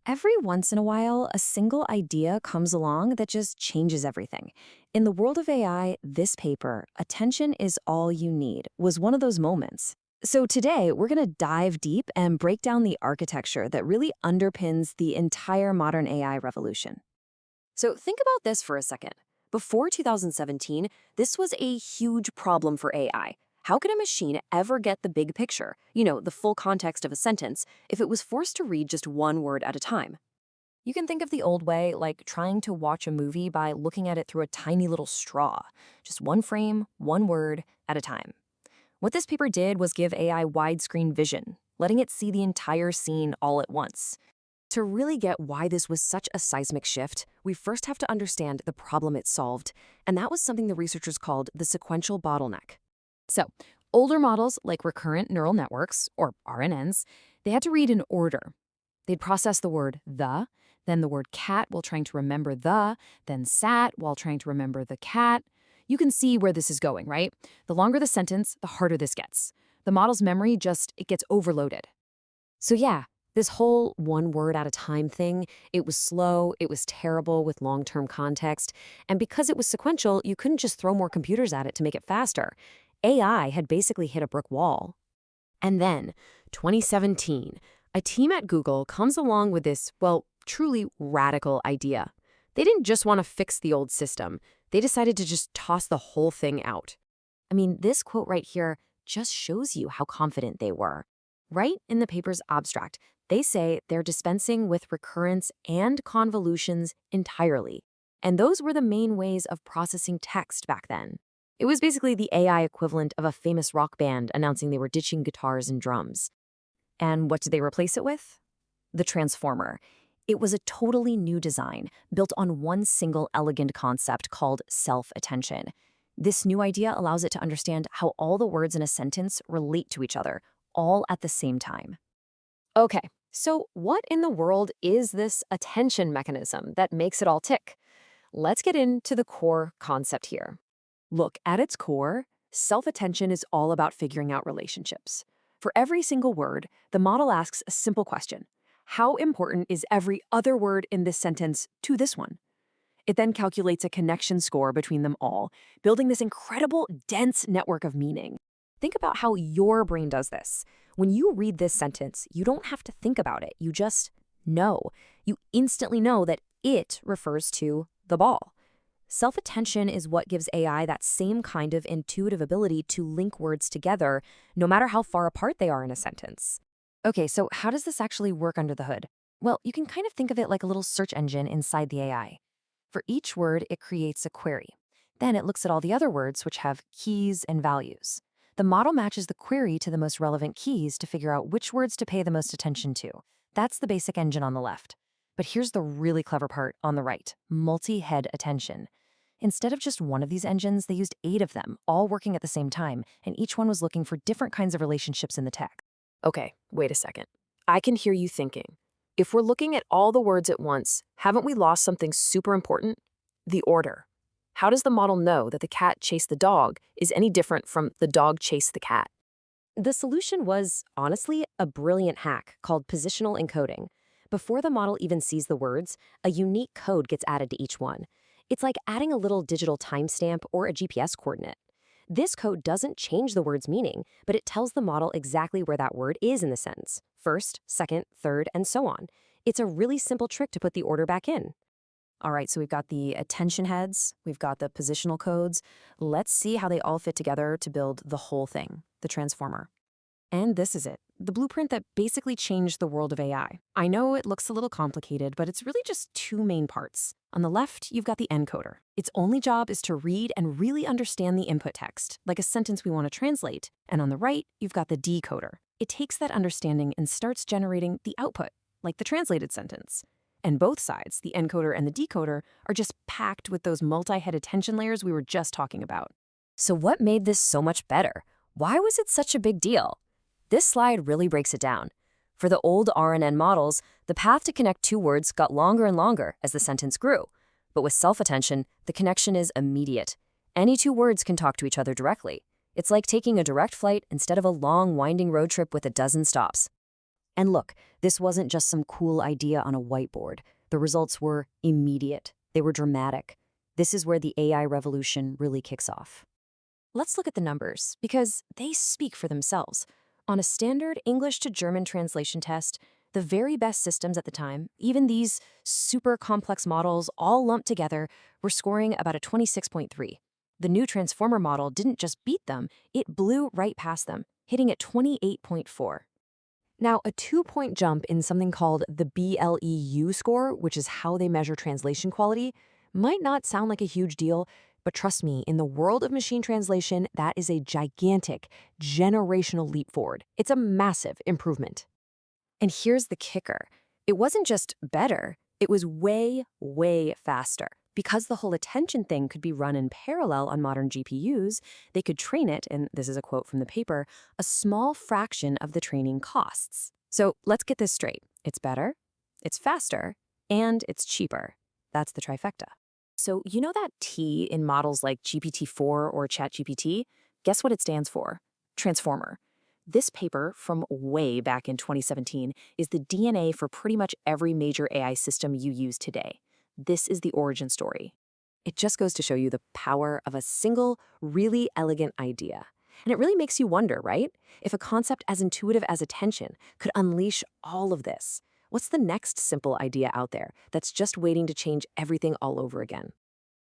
Every once in a while, a single idea comes along that just changes everything. In the world of AI, this paper, Attention is All You Need, was one of those moments. So today, we're going to dive deep and break down the architecture that really underpins the entire modern AI revolution. So think about this for a second. Before 2017, this was a huge problem for AI. How could a machine ever get the big picture, the full context of a sentence, if it was forced to read just one word at a time? You can think of the old way, like trying to watch a movie by looking at it through a tiny little straw, just one frame, one word at a time. What this paper did was give AI widescreen vision, letting it see the entire scene all at once. To really get why this was such a seismic shift, we first have to understand the problem it solved, and that was something the researchers called the sequential bottleneck. So, older models like recurrent neural networks, or RNNs, they had to read in order. They'd process the word the, then the word cat while trying to remember the, then sat while trying to remember the cat. You can see where this is going, right? The longer the sentence, the harder this gets. The model's memory it gets overloaded. So yeah, this whole one word at a time thing, it was slow, it was terrible with long-term context, and because it was sequential, you couldn't just throw more computers at it to make it faster. AI had basically hit a brick wall. And then, 2017, a team at Google comes along with this, well, truly radical idea. They didn't just want to fix the old system. They decided to just toss the whole thing out. I mean, this quote right here just shows you how confident they were. Right in the paper's abstract, they say they're dispensing with recurrence and convolutions entirely. And those were the main ways of processing text back then. It was basically the AI equivalent of a famous rock band announcing they were ditching guitars and drums. And what did they replace it with? The transformer. It was a totally new design, built on one single elegant concept called self-attention. This new idea allows it to understand how all the words in a sentence relate to each other, all at the same time. Okay, so what in the world is this attention mechanism that makes it all tick? Let's get into the core concept here. Look, at its core, self-attention is all about figuring out relationships. For every single word, the model asks a simple question. How important is every other word in this sentence to this one? It then calculates a connection score between them all, building this incredible, dense network of meaning. Think about how your brain does this. When you read this sentence, you don't have to think about it. You just know. You instantly know that it refers to the ball. Self-attention is what gives AI that same kind of intuitive ability to link words together, no matter how far apart they are in a sentence. Okay, so how does this actually work under the hood? Well, you can kind of think of it like a little search engine inside the AI. For each word, it creates a query. Then it looks at all the other words which have keys and values. The model matches the query to the most relevant keys to figure out which words to pay the most attention to. That's the basic engine on the left. But here's the really clever part on the right, multi-head attention. Instead of just one of these engines, they used 8 of them, all working at the same time, and each one was looking for different kinds of relationships in the text. Okay, wait a second. I can hear you thinking. If we're looking at all the words at once, haven't we lost something super important? The order. How does the model know that the cat chased the dog is any different from the dog chased the cat? The solution was, honestly, a brilliant hack called positional encoding. Before the model even sees the words, a unique code gets added to each one. It's like adding a little digital timestamp or a GPS coordinate. This code doesn't change the word's meaning, but it tells the model exactly where that word is in the sentence. First, second, third, and so on. It's a really simple trick to put the order back in. All right, so we've got the attention heads, we've got the positional codes. Let's see how they all fit together to build the whole thing, the transformer. And this is it, the blueprint that basically changed the world of AI. I know it looks a little complicated, but it's really just 2 main parts. On the left, you've got the encoder. Its only job is to read and really understand the input text, like a sentence we want to translate. And on the right, you've got the decoder. It takes that understanding and starts generating the output, like the translated sentence. And both sides, the encoder and the decoder, are just packed with those multi-head attention layers we were just talking about. So what made this so much better? Why was it such a big deal? This slide really breaks it down. For the old RNN models, the path to connect 2 words got longer and longer as the sentence grew. But with self-attention, the connection is immediate. Any 2 words can talk to each other directly. It's like taking a direct flight instead of a long, winding road trip with a dozen stops. And look, this wasn't just some cool idea on a whiteboard. The results were immediate. They were dramatic. This is where the AI revolution really kicks off. Let's look at the numbers, because they speak for themselves. On a standard English to German translation test, the very best systems at the time, even these super complex models all lumped together, were scoring about a 26.3. The new transformer model didn't just beat them, it blew right past them, hitting at 28.4. Now, a 2-point jump in something called the BLEU score, which is how they measure translation quality, might not sound like a huge deal, but trust me, in the world of machine translation, that is a gigantic, generational leap forward. It's a massive improvement. And here's the kicker. It wasn't just better, it was way, way faster. Because the whole attention thing could be run in parallel on modern GPUs, they could train it, and this is a quote from the paper, a small fraction of the training costs. So let's get this straight. It's better, it's faster, and it's cheaper. That's the trifecta. So you know that T in models like GPT-4 or ChatGPT? Guess what it stands for? Transformer. This paper from way back in 2017 is the DNA for pretty much every major AI system you use today. This is the origin story. It just goes to show you the power of a single, really elegant idea. And it really makes you wonder, right? If a concept as intuitive as attention could unleash all of this, what's the next simple idea out there that's just waiting to change everything all over again?